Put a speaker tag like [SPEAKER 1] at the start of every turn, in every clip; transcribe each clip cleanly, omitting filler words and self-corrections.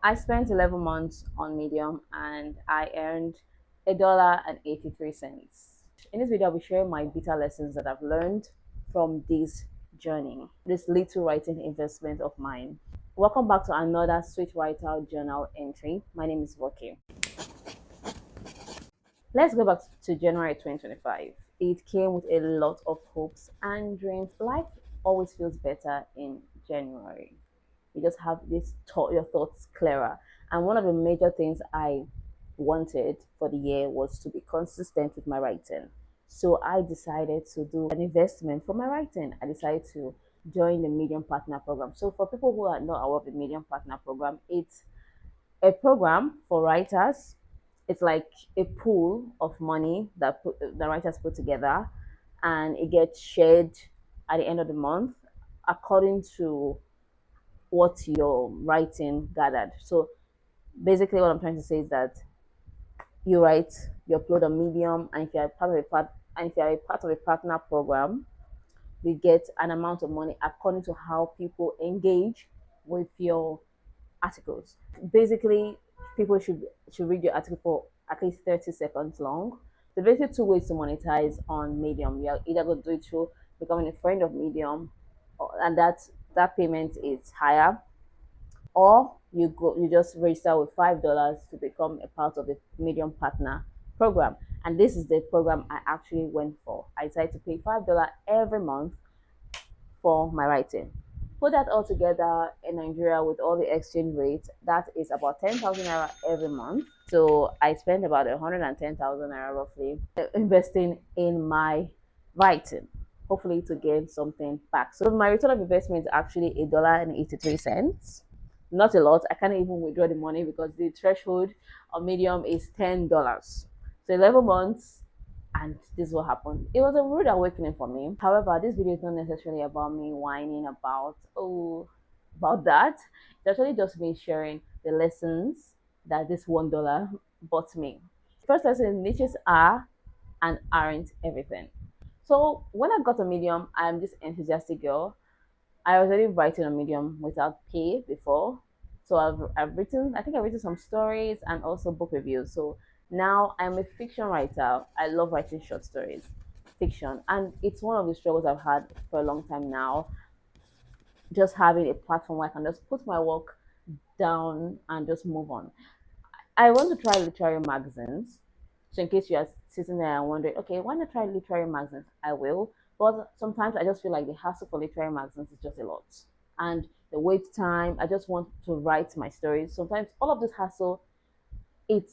[SPEAKER 1] I spent 11 months on Medium and I earned $1.83. In this video, I'll be sharing my beta lessons that I've learned from this journey, this little writing investment of mine. Welcome back to another Sweet Writer Journal entry. My name is Voki. Let's go back to January 2025. It came with a lot of hopes and dreams. Life always feels better in January. You just have this thought, your thoughts clearer. And one of the major things I wanted for the year was to be consistent with my writing. So I decided to do an investment for my writing. I decided to join the Medium Partner Program. So for people who are not aware of the Medium Partner Program, it's a program for writers. It's like a pool of money that the writers put together, and it gets shared at the end of the month according to what your writing gathered. So basically, what I'm trying to say is that you write, you upload a Medium, and if you're a part of a partner program, you get an amount of money according to how people engage with your articles. Basically, people should read your article for at least 30 seconds long. There are basically two ways to monetize on Medium. You're either going to do it through becoming a friend of Medium, and that payment is higher, or you just register with $5 to become a part of the Medium Partner program. And this is the program I actually went for. I decided to pay $5 every month for my writing. Put that all together in Nigeria with all the exchange rates, that is about 10,000 naira every month. So I spent about 110,000 naira roughly investing in my writing, hopefully to gain something back. So my return of investment is actually $1.83. Not a lot. I can't even withdraw the money because the threshold of Medium is $10. So 11 months, and this is what happened. It was a rude awakening for me. However, this video is not necessarily about me whining about that. It's actually just me sharing the lessons that this $1 bought me. First lesson: niches are and aren't everything. So when I got a Medium, I'm this enthusiastic girl. I was already writing a Medium without pay before. So I think I've written some stories and also book reviews. So now I'm a fiction writer. I love writing short stories, fiction. And it's one of the struggles I've had for a long time now. Just having a platform where I can just put my work down and just move on. I want to try literary magazines. So in case you are sitting there and wondering, okay, why not try literary magazines? I will. But sometimes I just feel like the hassle for literary magazines is just a lot. And the wait time, I just want to write my stories. Sometimes all of this hassle, it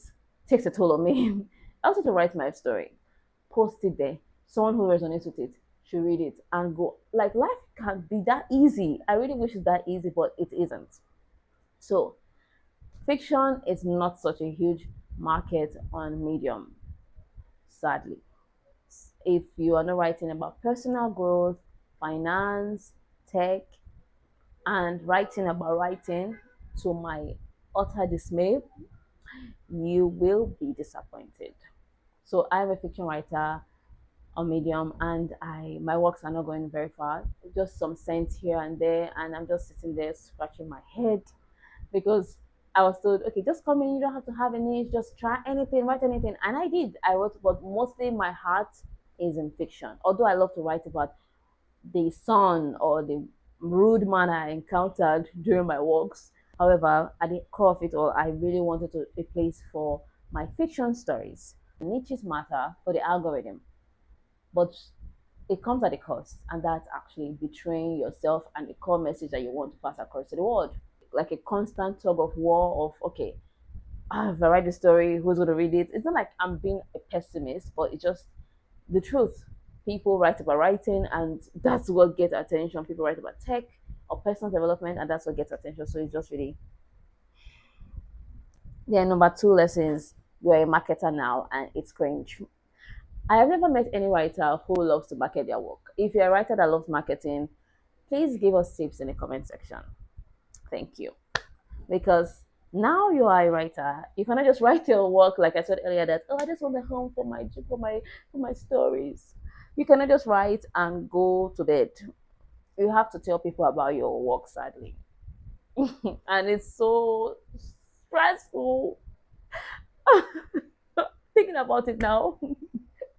[SPEAKER 1] takes a toll on me. I also to write my story, post it there. Someone who resonates with it should read it and go. Like life can't be that easy. I really wish it's that easy, but it isn't. So fiction is not such a huge market on Medium, sadly. If you are not writing about personal growth, finance, tech, and writing about writing, to my utter dismay, you will be disappointed. So I'm a fiction writer on Medium, and I my works are not going very far. Just some cents here and there, and I'm just sitting there scratching my head because I was told, okay, just come in, you don't have to have a niche, just try anything, write anything. And I did. I wrote, but mostly my heart is in fiction. Although I love to write about the sun or the rude man I encountered during my walks. However, at the core of it all, I really wanted to a place for my fiction stories. Niches matter for the algorithm, but it comes at a cost, and that's actually betraying yourself and the core message that you want to pass across to the world. Like a constant tug of war of, okay, if I write the story, who's going to read it? It's not like I'm being a pessimist, but it's just the truth. People write about writing, and that's what gets attention. People write about tech or personal development, and that's what gets attention. So it's just really. Then number two lessons: you're a marketer now, and it's cringe. I have never met any writer who loves to market their work. If you're a writer that loves marketing, please give us tips in the comment section. Thank you. Because now you are a writer, you cannot just write your work like I said earlier that, oh, I just want a home for my stories. You cannot just write and go to bed. You have to tell people about your work, sadly. And it's so stressful. Thinking about it now,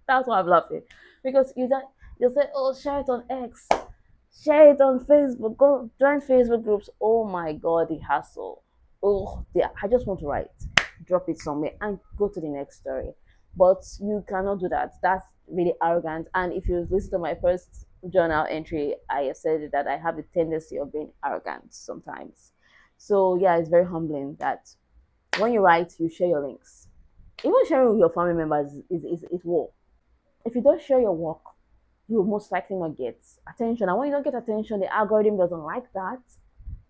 [SPEAKER 1] that's why I'm laughing. Because you say, oh, share it on X, share it on Facebook, go join Facebook groups. Oh my god, the hassle. Oh, yeah, I just want to write, drop it somewhere, and go to the next story. But you cannot do that. That's really arrogant. And if you listen to my first journal entry, I said that I have a tendency of being arrogant sometimes. So yeah, it's very humbling that when you write, you share your links. Even sharing with your family members is war. If you don't share your work, you will most likely not get attention. And when you don't get attention, the algorithm doesn't like that.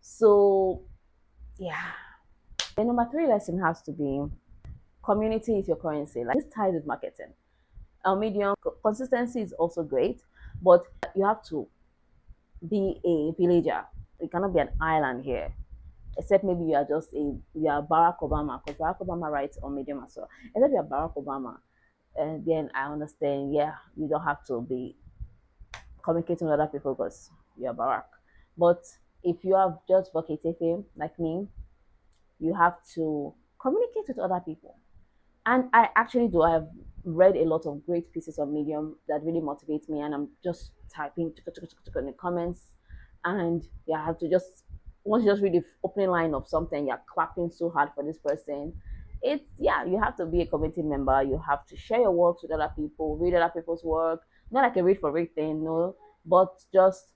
[SPEAKER 1] So yeah. The number three lesson has to be community is your currency. Like this ties with marketing. Our medium consistency is also great, but you have to be a villager. You cannot be an island here. Except maybe you are Barack Obama, because Barack Obama writes on Medium as well. Except you are Barack Obama, and then I understand. Yeah, you don't have to be communicating with other people because you're Barack. But if you have just vocative like me, you have to communicate with other people. And I actually do. I've read a lot of great pieces of Medium that really motivates me, and I'm just typing in the comments, and yeah, I have to just once you just read the opening line of something, you're clapping so hard for this person. It's yeah, you have to be a community member. You have to share your works with other people, read other people's work. Not like a read for read thing, no, but just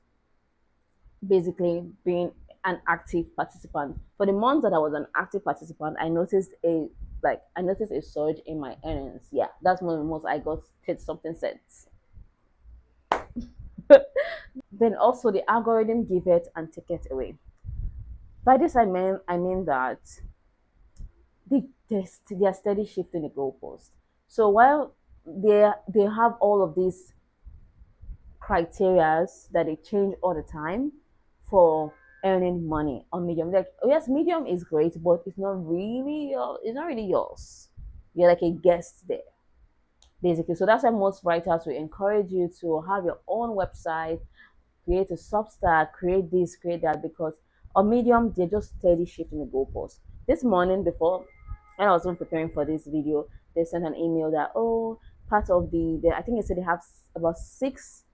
[SPEAKER 1] basically being an active participant. For the months that I was an active participant, I noticed a surge in my earnings. Yeah, that's one of the most I got 30 something cents. Then also the algorithm give it and take it away. By this I mean that they are steady shifting the goalpost. So while they have all of these criterias that they change all the time for earning money on Medium. Like, oh yes, Medium is great, but it's not really yours. You're like a guest there, basically. So that's why most writers will encourage you to have your own website, create a Substack, create this, create that, because on Medium they're just steady shifting the goalposts. This morning before when I was preparing for this video, they sent an email that part of I think they said they have about six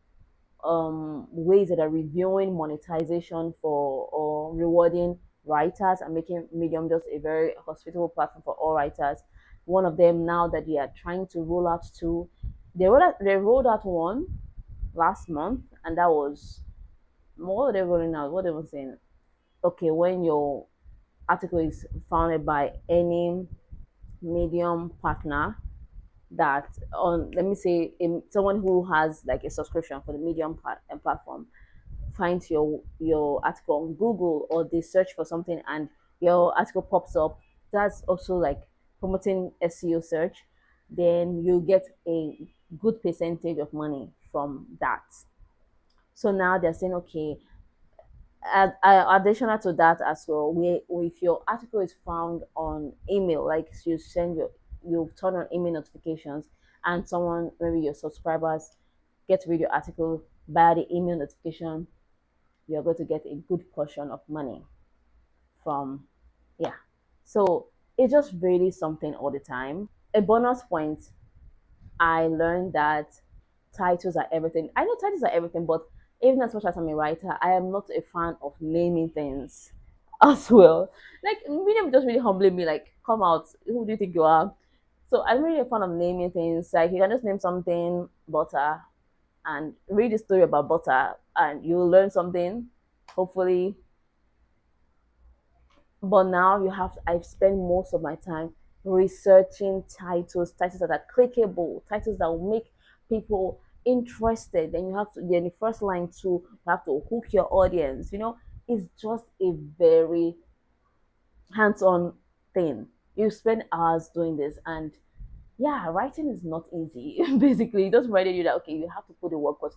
[SPEAKER 1] ways that are reviewing monetization for or rewarding writers and making Medium just a very hospitable platform for all writers. One of them now that they are trying to roll out to, they rolled out one last month, and that was what they rolling out. What they were saying, okay, when your article is founded by any Medium partner that on let me say someone who has like a subscription for the Medium platform finds your article on Google, or they search for something and your article pops up, that's also like promoting SEO search, then you get a good percentage of money from that. So now they're saying, okay, additional to that as well, if your article is found on email, like you turn on email notifications, and someone, maybe your subscribers, get to read your article via the email notification, you're going to get a good portion of money from, yeah. So it's just really something all the time. A bonus point, I learned that titles are everything. I know titles are everything, but even as much as I'm a writer, I am not a fan of naming things as well. Like Medium just really humbling me, like, come out, who do you think you are? So I'm really a fan of naming things. Like you can just name something butter and read a story about butter and you'll learn something, hopefully. But now I've spent most of my time researching titles that are clickable, titles that will make people interested. Then then the first line too, you have to hook your audience. It's just a very hands-on thing. You spend hours doing this, and yeah, writing is not easy. Basically, it just reminded you that okay, you have to put the work, because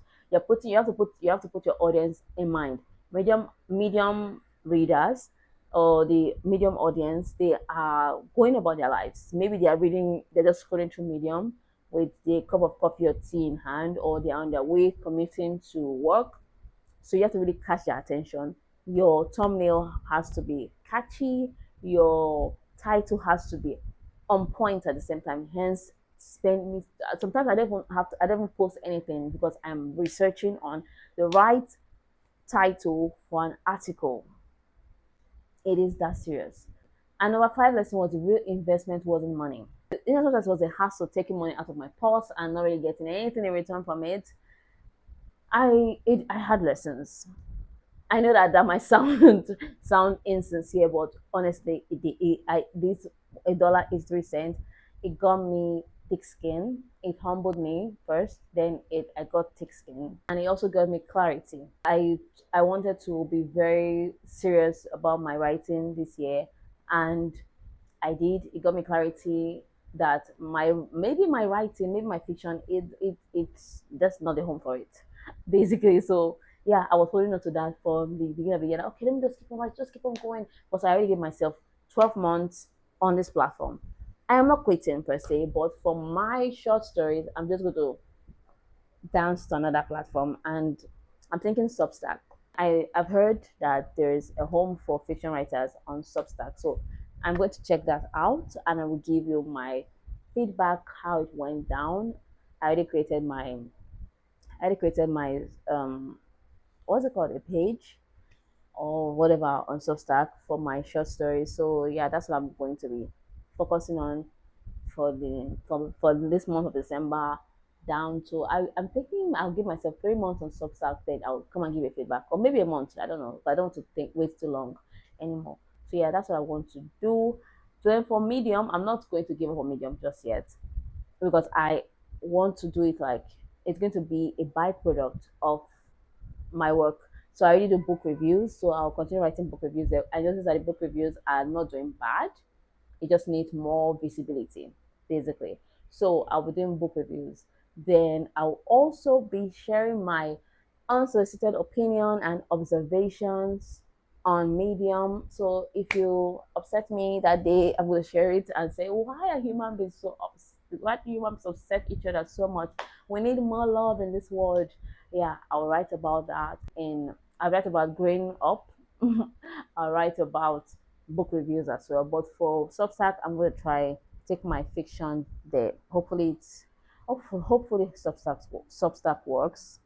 [SPEAKER 1] you have to put your audience in mind. Medium readers or the Medium audience, they are going about their lives. Maybe they're just scrolling through Medium with the cup of coffee or tea in hand, or they're on their way commuting to work. So you have to really catch their attention. Your thumbnail has to be catchy. Your title has to be on point at the same time. Hence, spend me sometimes I don't even have to, I don't even post anything because I'm researching on the right title for an article. It is that serious. And number five lesson was the real investment wasn't money. In as much as it was a hassle taking money out of my purse and not really getting anything in return from it, I had lessons. I know that that might sound sound insincere, but honestly, this $1 is 3 cents. It got me thick skin. It humbled me first, then it I got thick skin, and it also got me clarity. I wanted to be very serious about my writing this year, and I did. It got me clarity that my maybe my writing, maybe my fiction, it's that's not the home for it, basically. So yeah, I was holding on to that from the beginning of the year. Like, okay, let me just keep on writing, just keep on going. But I already gave myself 12 months on this platform. I am not quitting per se, but for my short stories, I'm just going to dance to another platform, and I'm thinking Substack. I've heard that there is a home for fiction writers on Substack. So I'm going to check that out and I will give you my feedback, how it went down. I already created my I already created my what's it called? A page or whatever on Substack for my short stories. So yeah, that's what I'm going to be focusing on for this month of December down to I'm thinking I'll give myself 3 months on Substack, then I'll come and give a feedback. Or maybe a month. I don't know. But I don't want to think wait too long anymore. So yeah, that's what I want to do. So then for Medium, I'm not going to give up on Medium just yet because I want to do it like it's going to be a byproduct of my work. So I already do book reviews, so I'll continue writing book reviews. I noticed that the book reviews are not doing bad. It just needs more visibility, basically. So I'll be doing book reviews. Then I'll also be sharing my unsolicited opinion and observations on Medium. So if you upset me that day, I'm going to share it and say, why are human beings so upset? Why do humans upset each other so much? We need more love in this world. Yeah, I'll write about that. I'll write about growing up. I'll write about book reviews as well. But for Substack, I'm going to try take my fiction there. Hopefully Substack works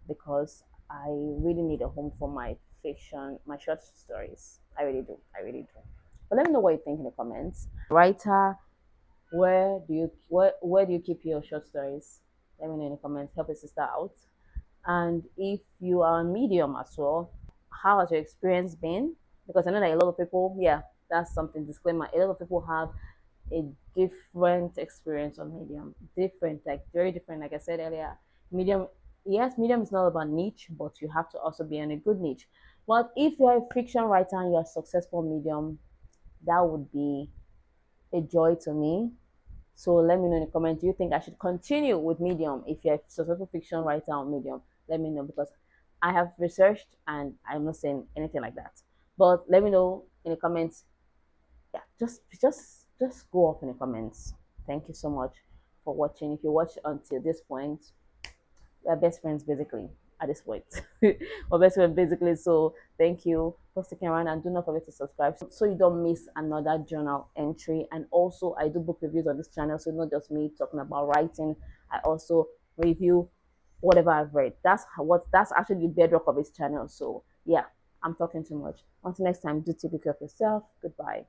[SPEAKER 1] because I really need a home for my fiction, my short stories. I really do. I really do. But let me know what you think in the comments. Writer, where do you keep your short stories? Let me know in the comments. Help a sister out. And if you are on Medium as well, how has your experience been? Because I know that a lot of people, yeah, that's something disclaimer. A lot of people have a different experience on Medium. Different, like very different. Like I said earlier, Medium, yes, Medium is not about niche, but you have to also be on a good niche. But if you're a fiction writer and you're successful Medium, that would be a joy to me. So let me know in the comments. Do you think I should continue with Medium if you're a successful fiction writer on Medium? Let me know because I have researched and I'm not saying anything like that. But let me know in the comments. Yeah, just go off in the comments. Thank you so much for watching. If you watch until this point, we're best friends basically at this point. We're best friends basically. So thank you for sticking around and do not forget to subscribe so you don't miss another journal entry. And also I do book reviews on this channel, so not just me talking about writing. I also review whatever I've read. That's actually the bedrock of this channel. So yeah, I'm talking too much. Until next time, do take care of yourself. Goodbye.